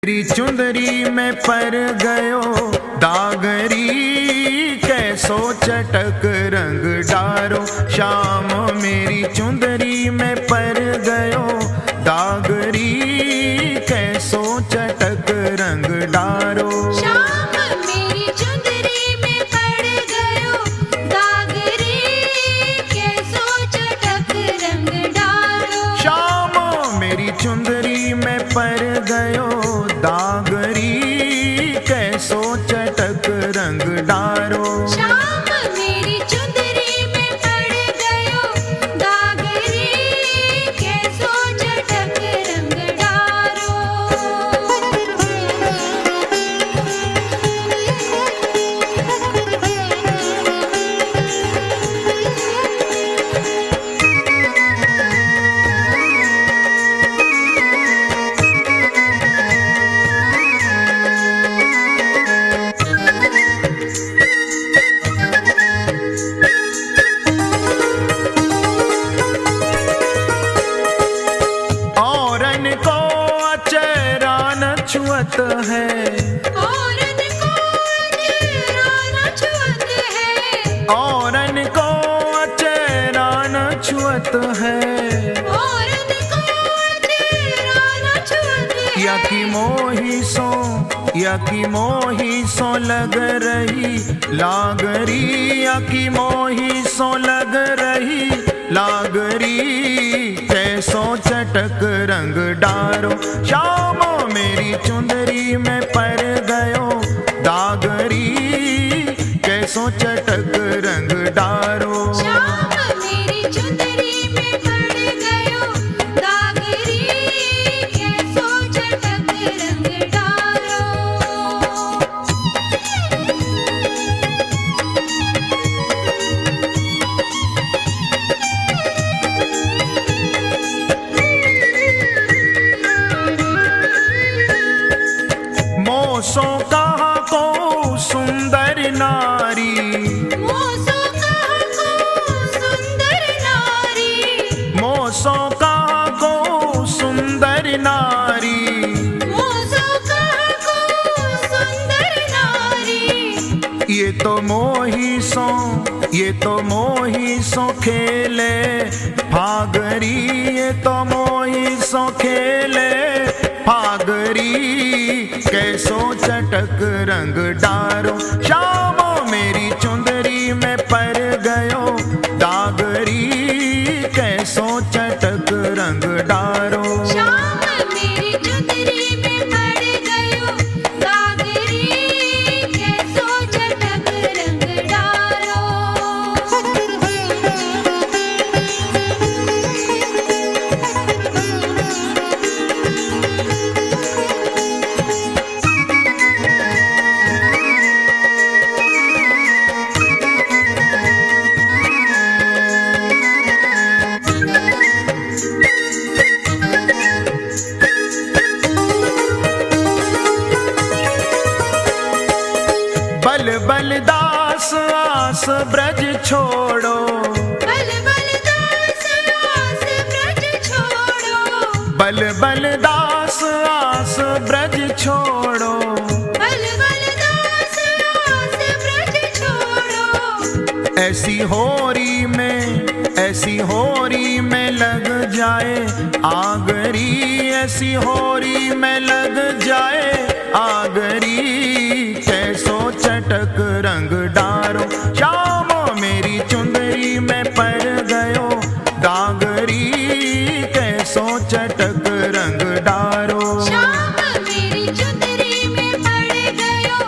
मेरी चुंदरी में पर गयो दागरी, कैसो चटक रंग डारो श्याम। मेरी चुंदरी में पर गयो दागरी, कैसो चटक रंग डारो श्याम। मेरी चुंदरी में पड़ गयो दागरी, कैसो चटक रंग डारो श्याम। मेरी चुंदरी में पर गयो दागरी, कैसो चटक रंग डारो श्याम। मेरी चुंदरी में पड़ गयो दागरी, कैसो चटक रंग डारो। छुअत है औरन को चेहरा न छुअत है, औरन को चेहरा न छुअत है, औरन को चेहरा न छुअत है। या की मोही सो, या की मोही सो लग रही लागरी, या की मोही सो लग रही लागरी, कैसो चटक रंग डारो श्याम। मेरी चुंदरी में पर गयो दागरी, कैसो चटक रंग डारो श्याम। मेरी चुंदरी में पड़ गयो दागरी, कैसो चटक रंग डारो। मोसो कहा को सुंदर नारी, मोसो कहा को सुंदर नारी, मोसो कहा को सुंदर नारी, मोसो कहा को सुंदर नारी। ये तो मोही सो, ये तो मोही सो खेले फागरी, ये तो मोही सो खेले फागरी, कैसो चटक रंग डारो श्याम। मेरी चुंदरी में पर गयो दागरी, कैसो चटक रंग डारो श्याम। मेरी चुंदरी में पड़ गयो दागरी, कैसो चटक रंग डारो। बल बल दास आस ब्रज छोड़ो, बल बल दास आस ब्रज छोड़ो, बल बल दास आस ब्रज छोड़ो, बल बल दास आस ब्रज छोड़ो। ऐसी होरी में, ऐसी होरी में लग जाए आगरी, ऐसी होरी में लग जाए आगरी, कैसो चटक रंग डारो श्याम। मेरी चुंदरी में पर गयो दागरी, कैसो चटक रंग डारो श्याम। मेरी चुंदरी में पड़ गयो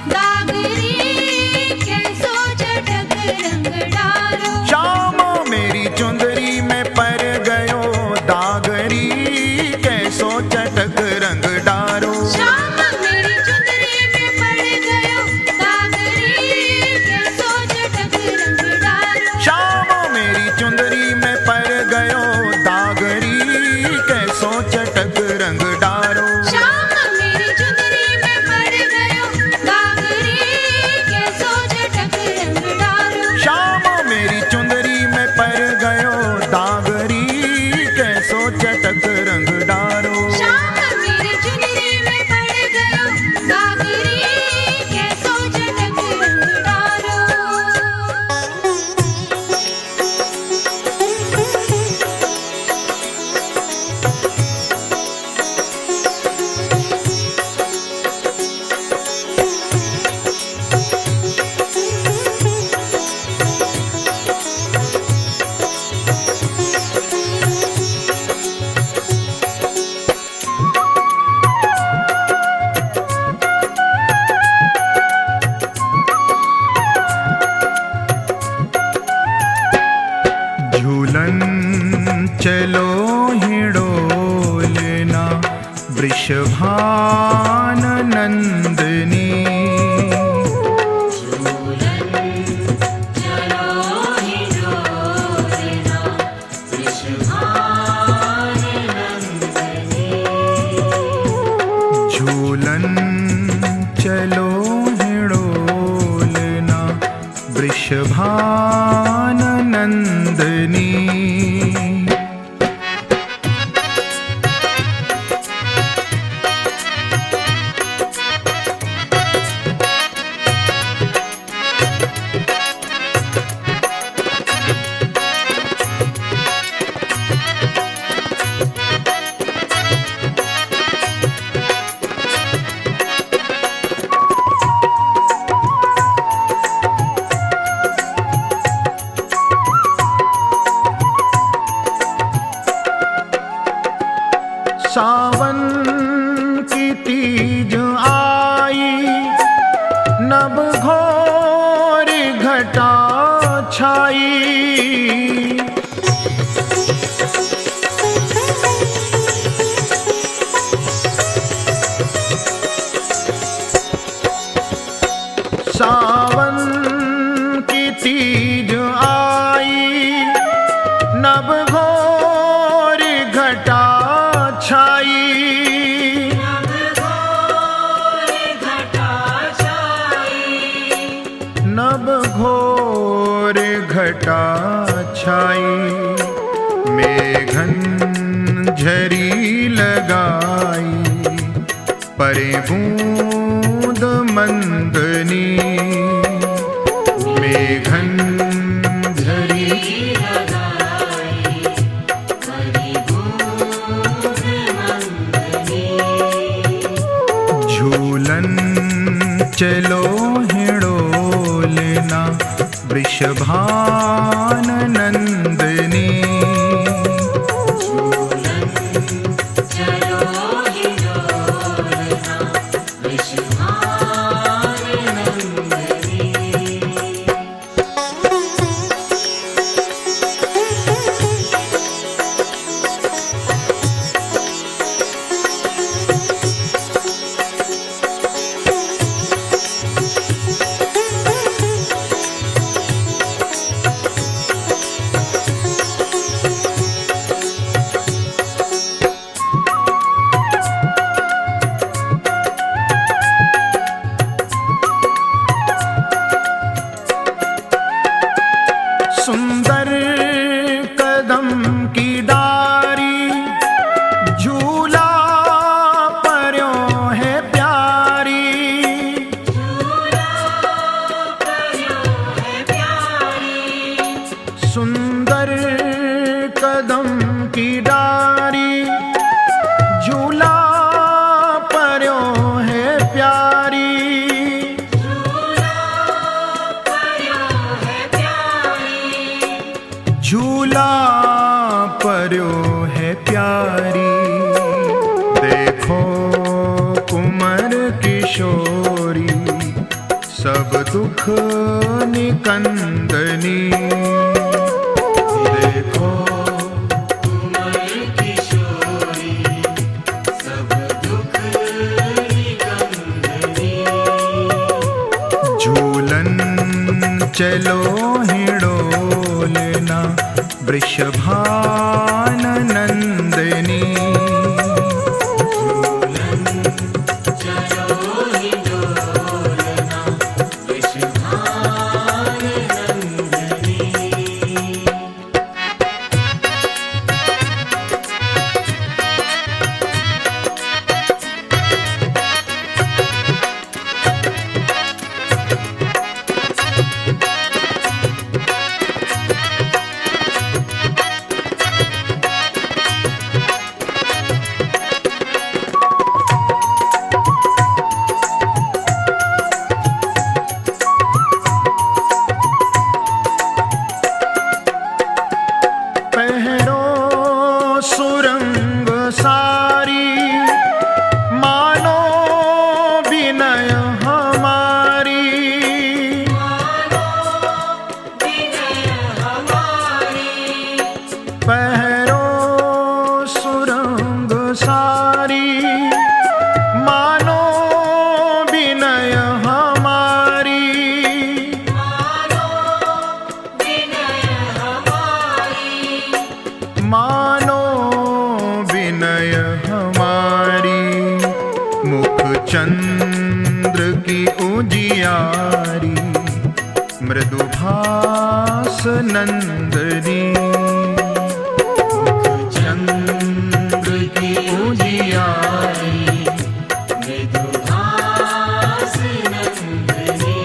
दागरी, कैसो चटक रंग डारो श्याम। मेरी चुंदरी में पर गयो दागरी, कैसो चटक रंग डारो श्याम। मेरी चुंदरी में पड़ गयो दागरी, कैसो चटक रंग डारो श्याम। मेरी चुंदरी में पर गयो दागरी, कैसो चटक रंग डारो श्याम। मेरी चुंदरी में पड़ गयो दागरी, कैसो चटक रंग डारो श्याम। मेरी चुंदरी में पर गयो दागरी, कैसो चटक रंग डारो श्याम। मेरी चुंदरी में पड़ झूलन चलो हिडोलना वृषभान नंदनी। सावन की तीज आई, नभ घोर घटा छाई। सावन की तीज आई, नभ घोर घटा छाई। नभ घोर घटा छाई, मेघन झरी लगाई, परे बूंद मंदनी। मेघन झरी झूलन चलो हिडोलना वृषभान नंदनी। सुंदर कदम की डारी, झूला पर्यो है प्यारी। सुंदर कदम की डारी, झूला पर्यो है प्यारी। झूला पर्यो है प्यारी, देखो कुंवर किशोरी, सब दुख निकंदनी। देखो कुंवर किशोरी, सब दुख निकंदनी। झूलन चलो हिडोलना वृषभान नंदनी। चंद्र की उजियारी मृदुभास नंदनी। चंद्र की उजियारी मृदुभास नंदनी।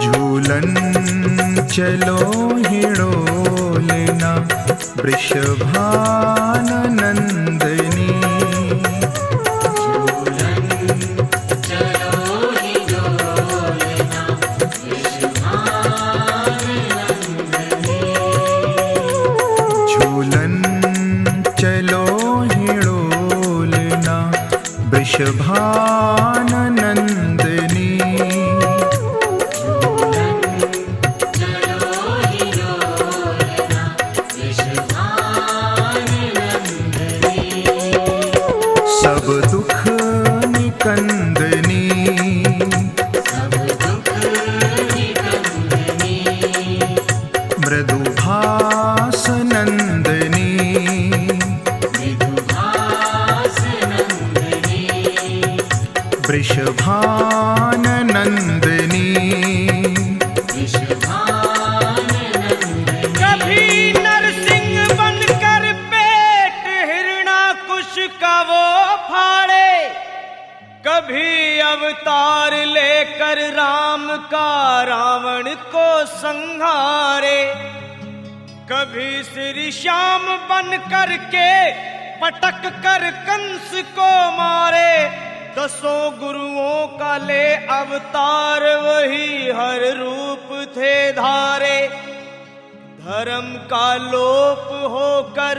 झूलन चलो हिडोलना वृषभान नंदनी। वृषभान नंदनी। सब दुख निकंदनी। मृदुभास नंदनी। वृषभान नंदनी। कभी नरसिंह बनकर पेट हिरणाकुश का वो फाड़े, कभी अवतार लेकर राम का रावण को संहारे, कभी श्री श्याम बन कर के पटक कर कंस को मारे। दसों गुरुओं का ले अवतार वही हर रूप थे धारे। धर्म का लोप होकर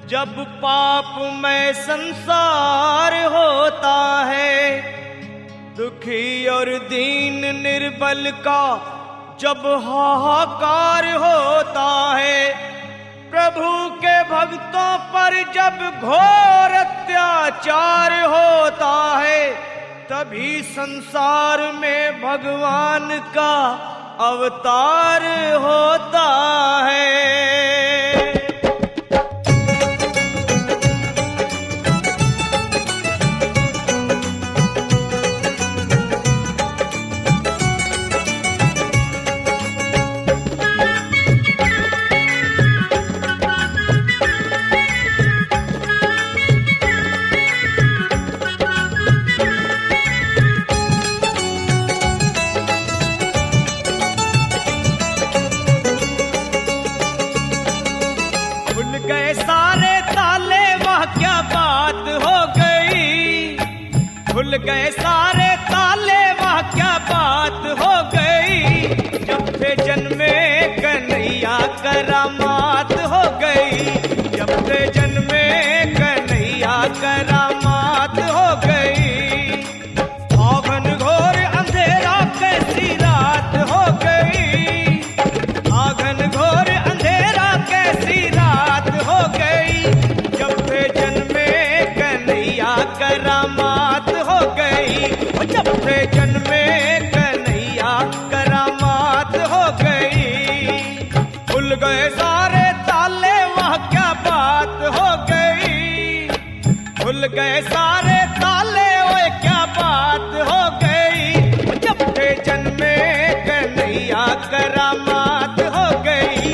जब पाप में संसार होता है, दुखी और दीन निर्बल का जब हाहाकार होता है, प्रभु के भक्तों पर जब घोर अत्याचार होता है, तभी संसार में भगवान का अवतार होता है। खुल गए सारे ताले, वह क्या बात हो गई। जब से जन्मे कन्हैया करामात हो गई, जब से जन्मे कन्हैया करामात हो गई। आंगन घोर अंधेरा कैसी रात हो गई, आंगन घोर अंधेरा कैसी रात हो गई। जब से जन्मे कन्हैया करामात हो गई, जब से जन्मे कन्हैया करामात हो गई। खुल गए सारे ताले, वह क्या बात हो गई। खुल गए सारे ताले, वह क्या बात हो गई। जब से जन्मे कन्हैया करामात हो गई,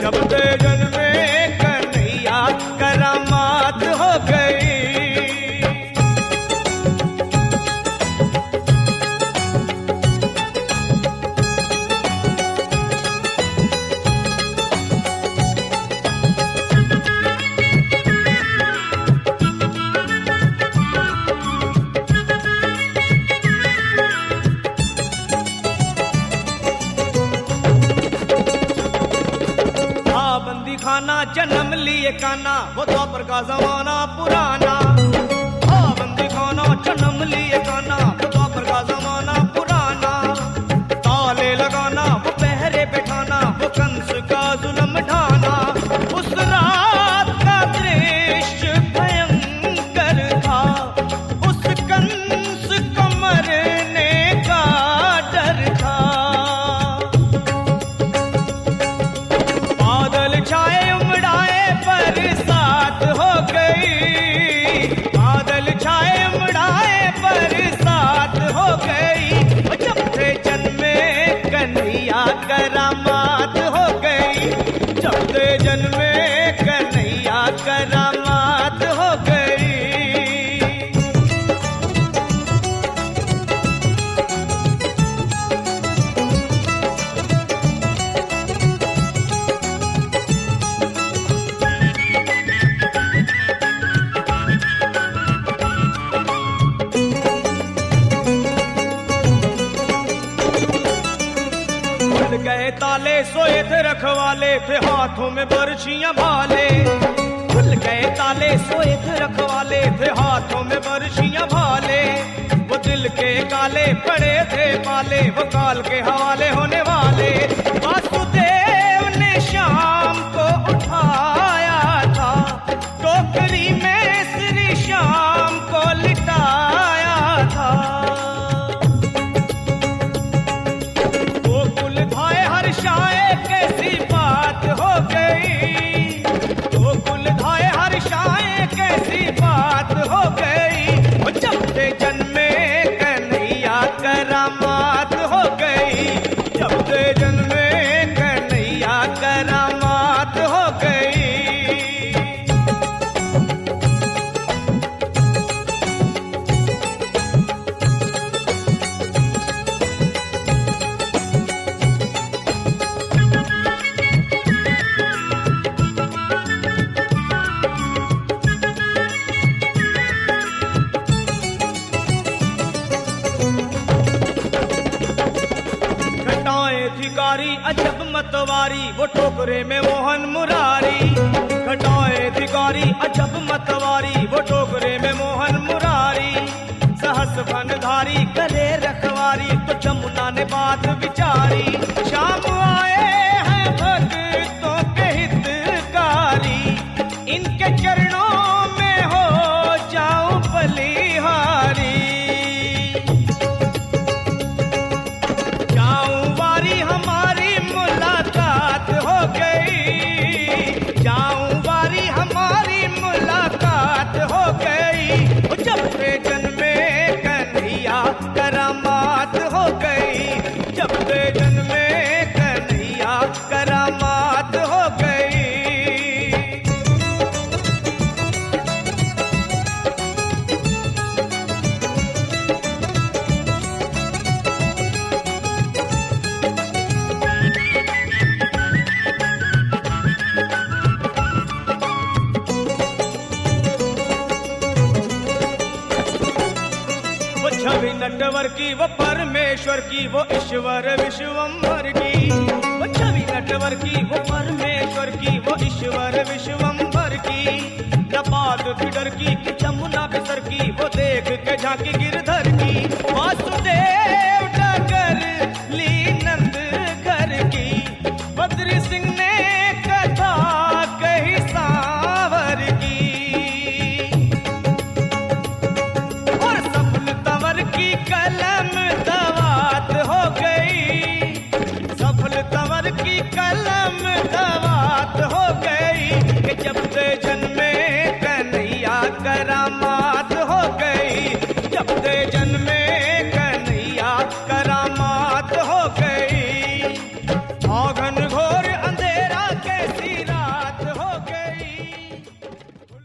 जब से जन्मे कन्हैया करामात हो गई। खाना जन्म लिए काना, वो द्वापर का जमाना पुराना। बंदी खाना जन्म लिए काना, वो द्वापर का जमाना पुराना। ताले लगाना, वो पहरे बैठाना, वो कंस का जुल्म ढाना। उस रात का दृश्य भयंकर था, उस कंस को मरने का डर था। बादल छाए उमड़ाए बरसात हो गई, सोए थे रखवाले, थे हाथों में बरछियां भाले। खुल गए ताले, सोए थे रखवाले, थे हाथों में बरछियां भाले। वो दिल के काले पड़े थे पाले, वो काल के हवाले होने वाले। वासुदेव ने शाम को उठाया था, टोकरी में श्री श्याम को लिटाया था। गोकुल धाए हर्षाए कैसी बात हो गई, गोकुल धाए हर्षाए कैसी बात हो गई। वो जब से जन्मे कन्हैया करामात हो गई, जब से जन्मे कन्हैया करामात हो गई। धिकारी अजब मतवारी, वो टोकरे में मोहन मुरारी। घटाए धिकारी अजब मतवारी, वो टोकरे में मोहन मुरारी। सहस बनधारी करे रखवारी, तो जमुना ने बात विचारी। शाम आए हैं भक्तों के हितकारी, इनके चरणों में हो जाऊं बलिहारी। हमारी मुलाकात हो गई, जाऊं बारी हमारी मुलाकात हो गई। जब से जन्मे कन्हैया करामात हो गई, जब से जन्मे कन्हैया करामात हो गई। छवि नटवर की वो परमेश्वर की, वो ईश्वर विश्वम्भर की। वो छवि नटवर की वो परमेश्वर की, वो ईश्वर विश्वम्भर की। नपात फिडर की कि जमुना बिसर की, वो देख के झांकी गिरधर की। वासुदेव डगर ली नंद घर की, बद्री सिंह ने कथा कही सांवर की। की कलम दवात हो गई, सफल तंवर की कलम दवात हो गई। कि जब से जन्मे कन्हैया कराम